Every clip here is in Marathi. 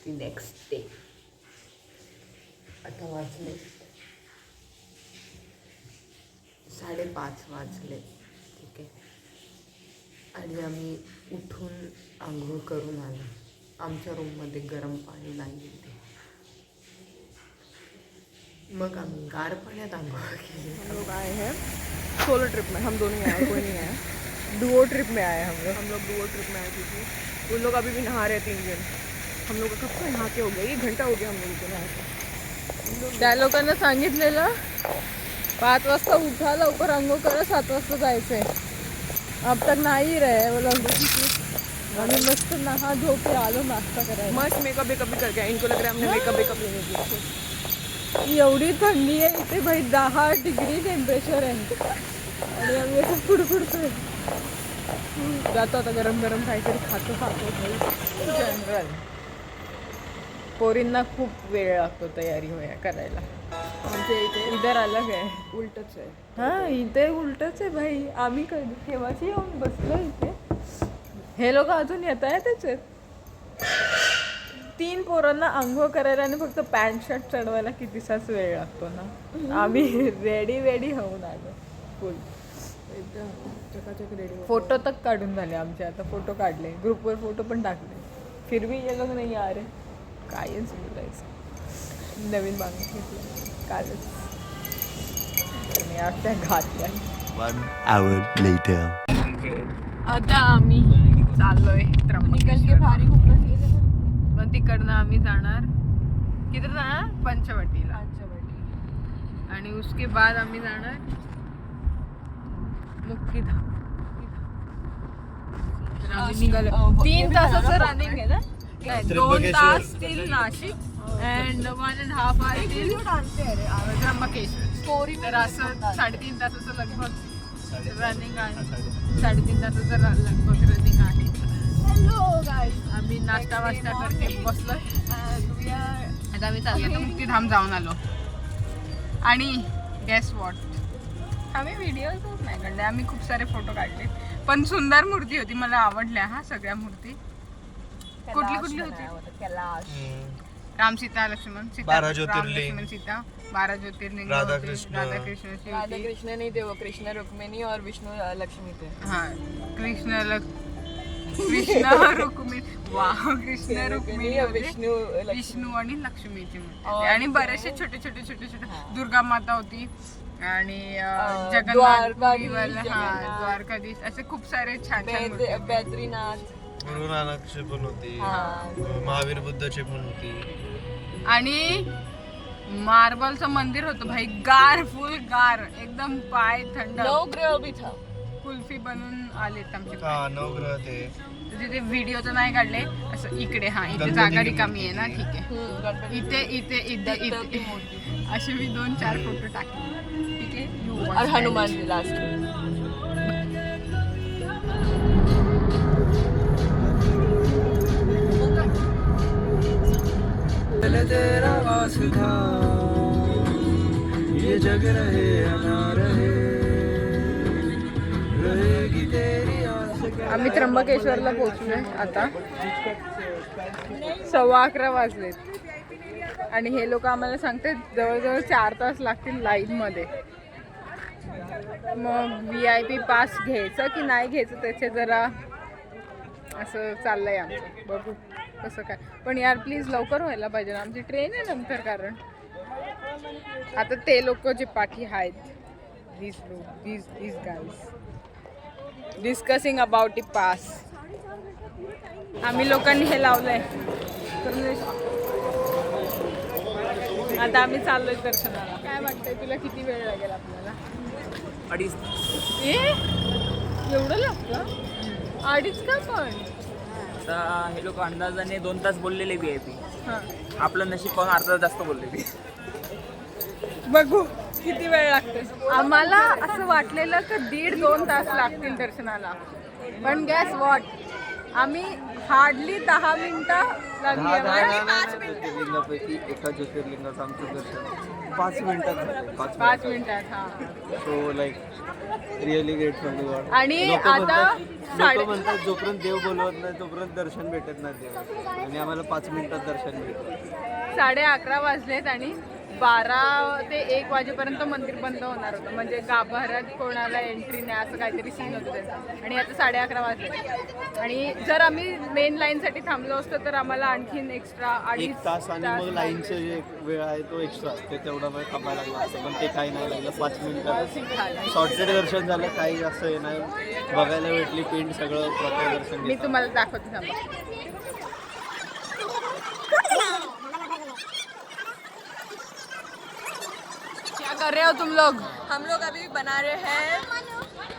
दी नेक्स्ट डे. आता वाजले 5:30 वाजले. ठीक आहे. आणि आम्ही उठून आंघोळ करून आलो. आमच्या रूममध्ये गरम पाणी नाही येते. मग आम्ही गार पाण्यात आंघोळ केली. हम लोग आए हैं सोलो ट्रिप में. हम दोनों ही आए, कोई नहीं आया. डुओ ट्रिप में आए हम लोग डुओ ट्रिप में आए क्योंकि उन लोग अभी भी नहा रहे 3 जन. हम लोग कब से नहा के हो गए, 1 घंटा हो गया हम लोगों को नहा. त्या लोकांना सांगितलेलं 5 वाजता उठा, लवकर अंघोळ करा, 7 वाजता जायचंय. अब तक नाही रहे वो लोग. आम्ही मस्त नहा धो के आलो नाश्ता करायला. मस्त मेकअप बेकअप करके. इनको लग रहा है हमने मेकअप बेकअप नहीं किया. एवढी थंडी आहे इथे भाई, 10 डिग्री टेम्परेचर आहे आणि आम्ही असं फुडफुडतोय. जातो आता गरम गरम काहीतरी खातो जनरल. पोरींना खूप वेळ लागतो तयारी करायला. आमच्या इथे इधर अलग आहे, उलटच आहे. हां इथे उलटच आहे भाई. आम्ही केव्हाची येऊन बसलो इथे, हे लोक अजून येत आहेतच आहेत. 3 पोरांना आंघोळ करायला आणि फक्त पॅन्ट शर्ट चढवायला कितीसाच वेळ लागतो ना. आम्ही रेडी होऊन आलो फुल. चकाचक रेडी. फोटो तक काढून झाले आमचे. आता फोटो काढले, ग्रुपवर फोटो पण टाकले. फिर भी ये लोग नाही आ रहे. कायच बोलायचं. नवीन बांगड्या घेतल्या कालच आणि आता घातल्या. 1 hour later. आता आम्ही चाललोय पण तिकडनं आम्ही जाणार किती जाणार पंचवटीला. आणि उसके बाद आम्ही जाणार मुक्तीधाम. तर आम्ही निघालो. 3 तासाचं रनिंग आहे ना. 2 तास till Nashik and 1.5 hours till Trimbakeshwar. तर असं 3.5 तासाचं लगभग रनिंग आहे. 3.5 तासाचं लगभग रनिंग आहे. हॅलो गाईस, आम्ही नाश्ता वास्ता करके बसलोय. आता आम्ही चाललो मुक्तीधाम जाऊन आलो. आणि गेस वॉट, आम्ही व्हिडिओ नाही काढले, आम्ही खूप सारे फोटो काढले. पण सुंदर मूर्ती होती, मला आवडल्या हा सगळ्या मूर्ती. कुठली होती? कैलाश, राम सीता लक्ष्मण सीता, 12 ज्योतिर्लिंग, सीता, 12 ज्योतिर्लिंग, राधा कृष्ण नहीं थे वो, कृष्ण रुक्मिणी और विष्णु लक्ष्मी थे. हाँ कृष्ण रुक्मिणी. वाह, कृष्ण रुक्मिणी, विष्णू आणि लक्ष्मीची मूर्ती. आणि बरेचसे छोटे छोटे दुर्गा माता होती आणि द्वारकाधीश असे खूप सारे छान बद्रीनाथ, गुरु नानकची पण होती, महावीर बुद्धाची पण होती. आणि मार्बलचं मंदिर होतं भाई, गार, फुल गार, एकदम पाय थंड. नवग्रह भी था. कुल्फी बनून आलेत आमचे. नवग्रह ते तिथे व्हिडिओ तर नाही काढले. असं इकडे हा इथे जागा रिकामी आहे ना. ठीक आहे. इथे असे मी 2-4 फोटो टाकले. ठीक आहे. और हनुमान जी लास्ट. तेरा वास्ता ये जग रहे ना रहे, रहेगी तेरी आस. आम्ही त्र्यंबकेश्वरला पोहोचलोय आता. 11:15 वाजलेत आणि हे लोक आम्हाला सांगते जवळजवळ 4 तास लागतील लाईन मध्ये. मग VIP पास घ्यायचं की नाही घ्यायचं त्याचे जरा असं चाललंय आमचं. बघू कसं काय. पण यार प्लीज लवकर व्हायला पाहिजे ना, आमची ट्रेन आहे नंतर. कारण आता ते लोक जे पाठी आहेत, these guys discussing about the pass. आम्ही लोकांनी हे लावलंय. आता आम्ही चाललोय दर्शनाला. काय वाटतंय तुला, किती वेळ लागेल आपल्याला? 2.5 एवढं लागतं? 2.5 का पण? आता हे लोक अंदाजाने 2 तास बोललेले VIP. हां, आपलं नशीब पाहून अर्धा तास जास्त बोललेली. बघू किती वेळ लागते. आम्हाला असं वाटलेलं की 1.5-2 तास लागतील दर्शनाला. पण गॅस वॉट, आम्ही हार्डली 10 मिनिटं लागली आम्हाला. ज्योतिर्लिंगापैकी एका ज्योतिर्लिंगाचं आमचं दर्शन 5 मिनिटात झालं. 5 मिनिटात. हा. So like really great from the God. आणि आता लोक म्हणतात जोपर्यंत देव बोलवत नाही तोपर्यंत दर्शन भेटत नाही देव, आणि आम्हाला 5 मिनिटात दर्शन भेटलं. 11:30 वाजलेत आणि 12 ते 1 वाजेपर्यंत मंदिर बंद होणार होतं. म्हणजे गाभाऱ्यात कोणाला एंट्री नाही असं काहीतरी सीन होतं त्याचा. आणि आता 11:30 वाजले. आणि जर आम्ही मेन लाईनसाठी थांबलो असतो तर आम्हाला आणखीन एक्स्ट्रा 1 तास आणि मग लाईनचं जे वेळ आहे तो एक्स्ट्रा ते तेवढा वेळ थांबायला लागला असतं, पण ते काही नाही लागलं. 5 मिनिटात शॉर्टेड दर्शन झालं. काही असं हे नाही, बघायला भेटली पिंड सगळं प्रॉपर दर्शन. मी तुम्हाला दाखवते थांबा. क्या कर रहे हो तुम लोग? हम लोग अभी बना रहे हैं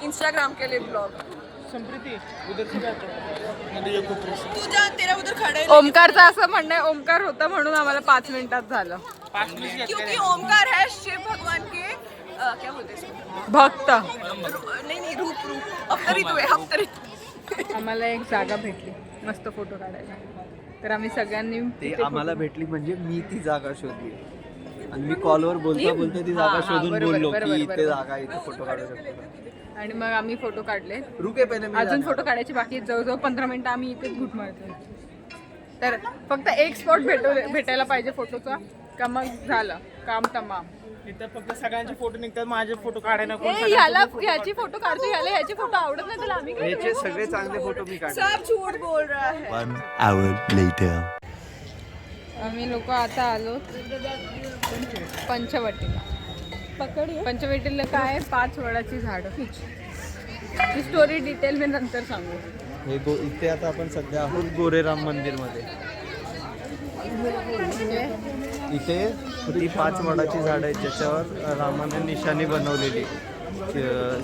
इंस्टाग्राम के लिए ब्लॉग. तू जा, तेरा उधर खड़े. ओमकारचं असं म्हणणं आहे ओमकार होता म्हणून आम्हाला 5 मिनिटात झालं. क्योंकि ओमकार है शिव भगवान के क्या बोलते हैं इसको? भक्त. नहीं रूप अवतरित हुए अवतरित. आम्हाला एक जागा भेटली मस्त फोटो काढायला. तर आम्ही सगळ्यांनी ते आम्हाला भेटली म्हणजे मी ती जागा शोधली आणि मी कॉलवर बोलता बोलता ती जागा शोधून बरोबर, बोललो बरोबर, की इथे बरोबर. जागा आहे, इथे फोटो काढू शकतो. आणि मग आम्ही फोटो काढले. रुके पहिले मी अजून फोटो काढायचे बाकी आहेत. जवळजवळ 15 मिनिटं आम्ही इथेच घुट मारतो. तर फक्त एक स्पॉट भेटायला पाहिजे फोटोचा का मग झालं काम तमाम. इथं फक्त सगळ्यांचे फोटो निघतात, माझे फोटो काढायला ह्याची फोटो काढतो, ह्याची फोटो आवडत नाही त्याला आम्ही काय ह्याचे सगळे चांगले फोटो मी काढले. सब झूठ बोल रहा है. 1 hour later. आम्ही लोक आता आलो पंचवटीला. पंचवटीला काय 5 वडाची झाडं. ही स्टोरी डिटेल मी नंतर सांगू. इथे आता आपण सध्या आहोत गोरेराम मंदिरमध्ये. इथे ती 5 वडाची झाडं आहेत ज्याच्यावर रामाने निशाणी बनवलेली.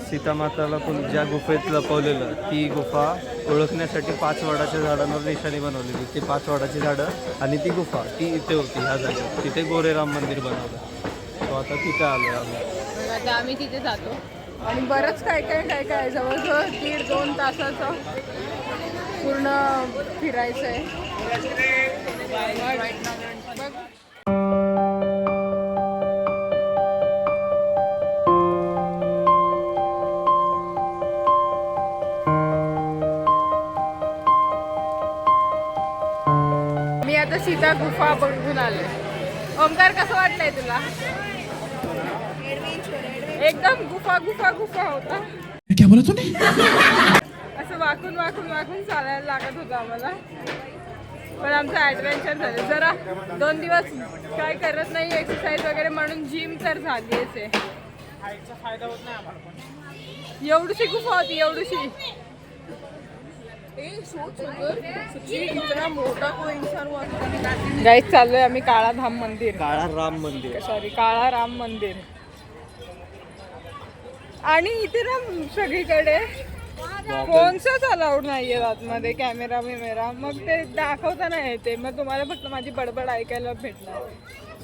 सीतामाताला ज्या गुफेत लपवलेलं ती गुफा ओळखण्यासाठी 5 वडाच्या झाडांवर निशाणी बनवलेली. ती 5 वडाची झाडं आणि ती गुफा ती इथे होती ह्या जागेवर. तिथे गोरेराम मंदिर बनवलं. तो आता तिथे आलो आम्ही. मग आता आम्ही तिथे जातो आणि बरंच काय काय जवळजवळ 1.5-2 तासाचं पूर्ण फिरायचं आहे. मी आता सीता गुफा बघून आले. ओमकार कसं वाटलंय तुला? एकदम गुफा होता. क्या बोला तूने? असं वाकून चालायला लागत होतं आम्हाला. पण आमचं ॲडव्हेंचर झालं. जरा 2 दिवस काय करत नाही एक्सरसाइज वगैरे म्हणून जिम तर झालीच आहे. फायदा होत नाही आम्हाला पण. एवढीशी गुफा होती एवढीशी. इतना मोटा कोई इंसान हुआ. गाईस चाललोय आम्ही काळाधाम मंदिर. काळा राम मंदिर. काळा राम मंदिर. आणि इथे ना सगळीकडे फोनचाच अलाउड नाहीये आतमध्ये. कॅमेरा बिमेरा मग ते दाखवता नाही येते. मग तुम्हाला फक्त माझी बडबड ऐकायला भेटणार.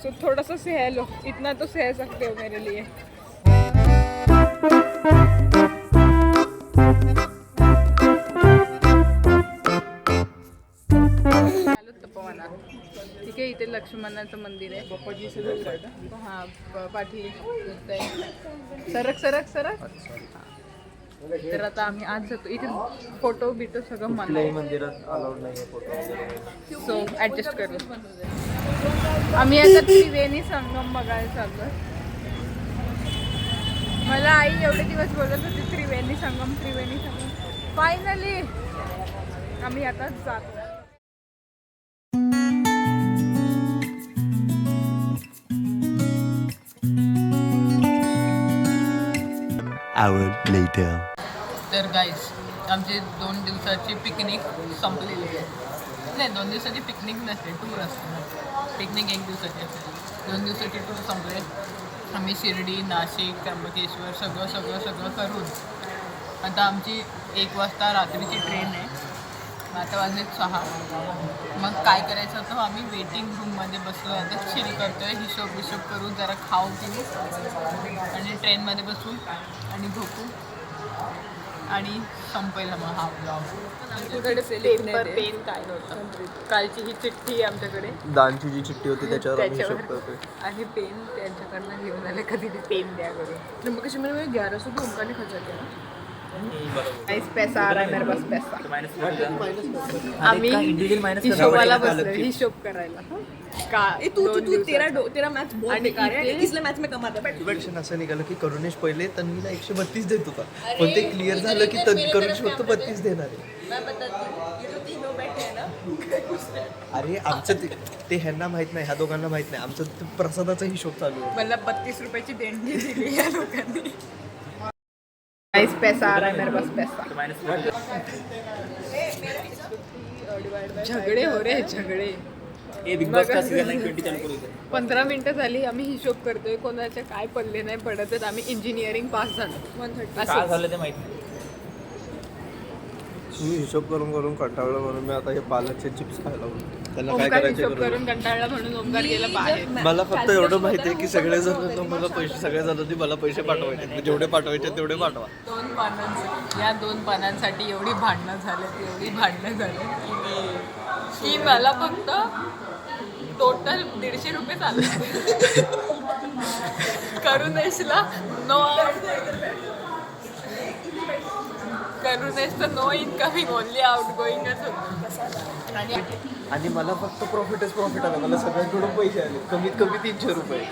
सो थोडासा सह लो, इतना तो सह सकते हो मेरे लिए. ठीक आहे. इथे लक्ष्मणाचं मंदिर आहे. हा पाठी सरक. तर आता आम्ही आज जातो. इथे फोटो बिटो सगळं कुठल्याही मंदिरात अलाउड नाही फोटो. सो ॲडजस्ट करू. आम्ही आता त्रिवेणी संगम बघायला चाललो. मला आई एवढे दिवस बोलत होती त्रिवेणी संगम. फायनली आम्ही आता जातो. Hour later. तर गाईस आमची 2 दिवसाची पिकनिक संपलेली आहे. नाही 2 दिवसाची पिकनिक नसते, टूर असते. पिकनिक 1 दिवसाची असते. 2 दिवसाची टूर संपले. आम्ही शिर्डी, नाशिक, त्र्यंबकेश्वर सगळं करून आता आमची 1 वाजता रात्रीची ट्रेन आहे. आता वाजले 6. मग काय करायचं होतं, आम्ही वेटिंग रूममध्ये बसलो. आता चिल करतोय, हिशोब करून जरा खाऊ पिऊ आणि ट्रेनमध्ये बसू आणि झोपू. आणि संपेल मग हा ब्लॉग. पेपर पेन काय नव्हतं. कालची ही चिठ्ठी आहे आमच्याकडे दानची जी चिठ्ठी होती त्याच्यावर आम्ही हिशोब करतोय. आणि पेन त्यांच्याकडनं घेऊन आले कधी ते पेन द्या करून. मग कशी मैंने 1100 रुपये ओमकार ने खर्चा किया. पैसा आ रहा है मेरे पास पैसा. आम्ही इंडिव्हिज्युअल मायनस हिशोबाला बसलो हिशोब करायला. का तेरा मैथ्स बहुत बेकार है इसलिए मैथ्स में कम आता है. डिबेशन असं निघालं की करुणेश पहिले तन्वीला 132 देत होता पण ते क्लिअर झालं की करुणेश फक्त 32 देणार आहे. अरे आमचं ते ह्यांना माहित नाही, ह्या दोघांना माहित नाही. आमचं ते प्रसादाचा हिशोब चालू आहे. मला 32 रुपयाची देणगी दिली या लोकांनी. पैसा आ रहा है मेरे पास पैसा. झगडे हो रे झगडे. बिग बॉस का सीझन 20 चालू करू इथे. 15 मिनिटं झाली आम्ही हिशोब करतोय. कोणाचे काय पडले नाही पडत आहेत. आम्ही इंजिनिअरिंग पास झालो. 130 काय झालं ते माहित नाही. मी हिशोब करून करून कंटाळलो म्हणून मी आता हे पालकचे चिप्स खायला लागलो. त्यांना काय ओमकार करायचे हिशोब करू. करून कंटाळला म्हणून ओमकार गेला बाहेर. मला फक्त एवढं माहिती आहे की सगळेजण मला पैसे सगळेजण मला पैसे पाठवायचे, जेवढे पाठवायचे तेवढे पाठवा. 2 पानांसाठी या 2 पानांसाठी एवढी भांडणं झाली की मला फक्त टोटल 150 रुपये चालले. करुणेशला करुणेशचं नो इनकमिंग ओनली आउट गोईंगच होतं. आणि मला फक्त प्रॉफिटच प्रॉफिट आलं. मला सगळ्यांकडून पैसे आले, कमीत कमी 300 रुपये.